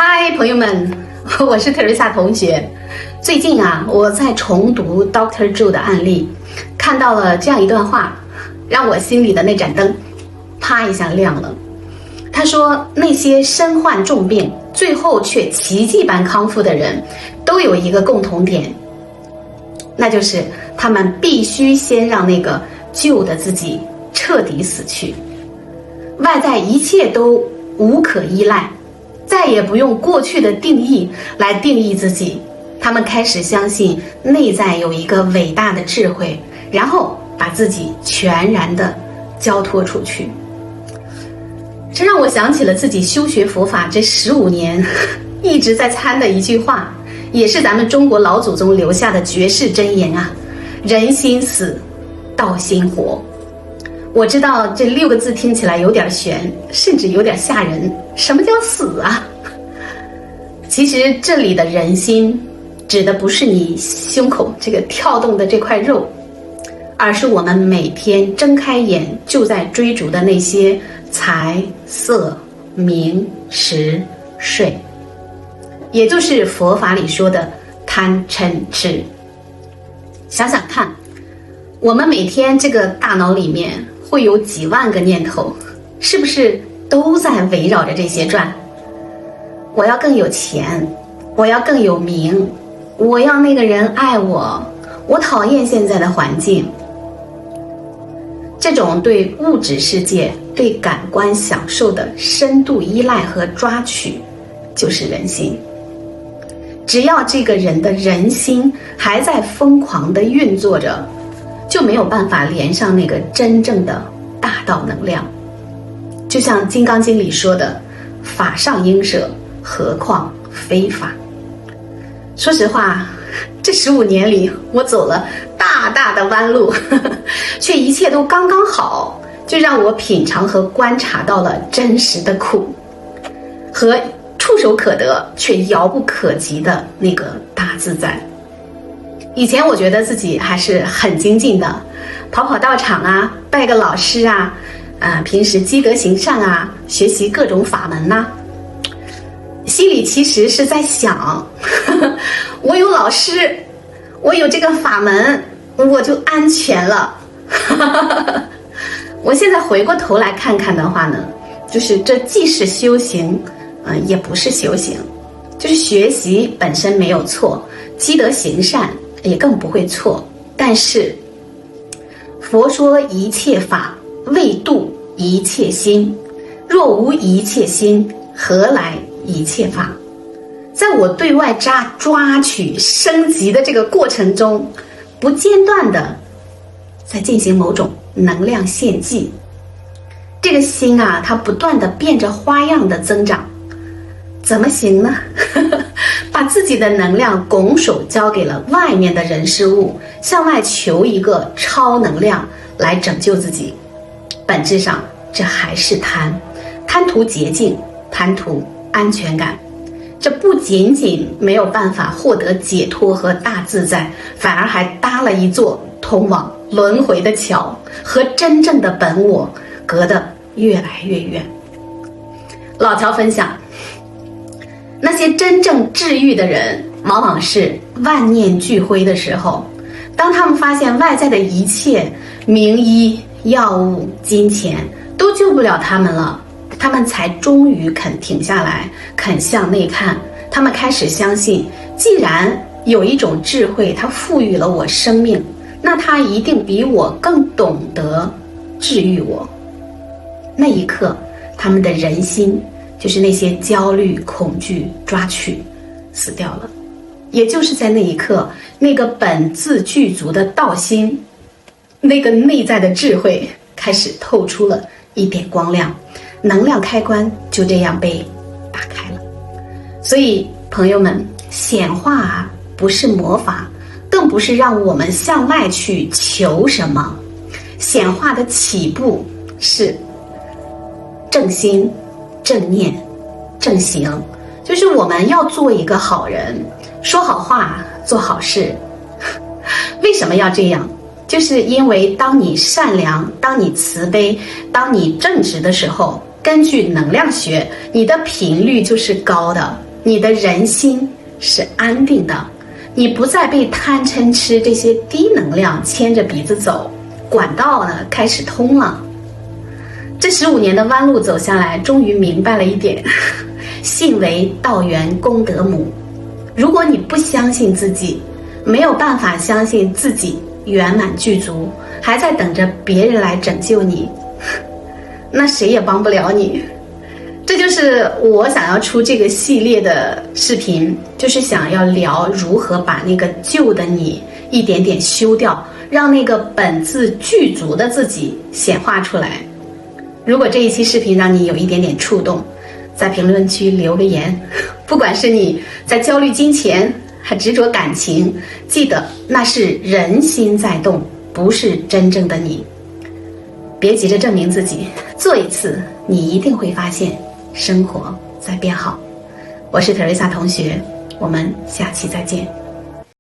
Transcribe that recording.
嗨，朋友们，我是特瑞莎同学。最近我在重读 Dr. Joe 的案例，看到了这样一段话，让我心里的那盏灯啪一下亮了。他说，那些身患重病最后却奇迹般康复的人，都有一个共同点，那就是他们必须先让那个旧的自己彻底死去，外在一切都无可依赖，再也不用过去的定义来定义自己。他们开始相信内在有一个伟大的智慧，然后把自己全然的交托出去。这让我想起了自己修学佛法这15年一直在参的一句话，也是咱们中国老祖宗留下的绝世真言啊：人心死，道心活。我知道这6个字听起来有点悬，甚至有点吓人。什么叫死啊？其实这里的人心指的不是你胸口这个跳动的这块肉，而是我们每天睁开眼就在追逐的那些财色名食睡，也就是佛法里说的贪嗔痴。想想看，我们每天这个大脑里面会有几万个念头，是不是都在围绕着这些转？我要更有钱，我要更有名，我要那个人爱我，我讨厌现在的环境。这种对物质世界、对感官享受的深度依赖和抓取，就是人心。只要这个人的人心还在疯狂地运作着，就没有办法连上那个真正的大道能量。就像《金刚经》里说的，法上应舍，何况非法。说实话，这15年里我走了大大的弯路，却一切都刚刚好，就让我品尝和观察到了真实的苦，和触手可得却遥不可及的那个大自在。以前我觉得自己还是很精进的，跑道场啊，拜个老师啊，平时积德行善啊，学习各种法门啊，心里其实是在想，我有老师，我有这个法门，我就安全了。我现在回过头来看看的话呢，就是这既是修行，也不是修行，就是学习本身没有错，积德行善也更不会错。但是佛说一切法为度一切心，若无一切心，何来一切法？在我对外抓取升级的这个过程中，不间断的在进行某种能量献祭。这个心它不断的变着花样的增长，怎么行呢？把自己的能量拱手交给了外面的人事物，向外求一个超能量来拯救自己。本质上这还是贪图捷径，贪图安全感。这不仅仅没有办法获得解脱和大自在，反而还搭了一座通往轮回的桥，和真正的本我隔得越来越远。老乔分享，那些真正治愈的人，往往是万念俱灰的时候，当他们发现外在的一切名医、药物、金钱都救不了他们了，他们才终于肯停下来，肯向内看。他们开始相信，既然有一种智慧它赋予了我生命，那它一定比我更懂得治愈我。那一刻，他们的人心，就是那些焦虑、恐惧、抓取，死掉了。也就是在那一刻，那个本自具足的道心，那个内在的智慧开始透出了一点光亮，能量开关就这样被打开了。所以朋友们，显化不是魔法，更不是让我们向外去求什么。显化的起步是正心、正念、正行，就是我们要做一个好人，说好话，做好事。为什么要这样？就是因为当你善良，当你慈悲，当你正直的时候，根据能量学，你的频率就是高的，你的人心是安定的，你不再被贪嗔痴这些低能量牵着鼻子走，管道呢开始通了。这15年的弯路走下来，终于明白了一点，信为道源功德母。如果你不相信自己，没有办法相信自己圆满具足，还在等着别人来拯救你，那谁也帮不了你。这就是我想要出这个系列的视频，就是想要聊如何把那个旧的你一点点修掉，让那个本自具足的自己显化出来。如果这一期视频让你有一点点触动，在评论区留个言，不管是你在焦虑金钱还执着感情，记得那是人心在动，不是真正的你。别急着证明自己，做一次你一定会发现生活在变好。我是特瑞莎同学，我们下期再见。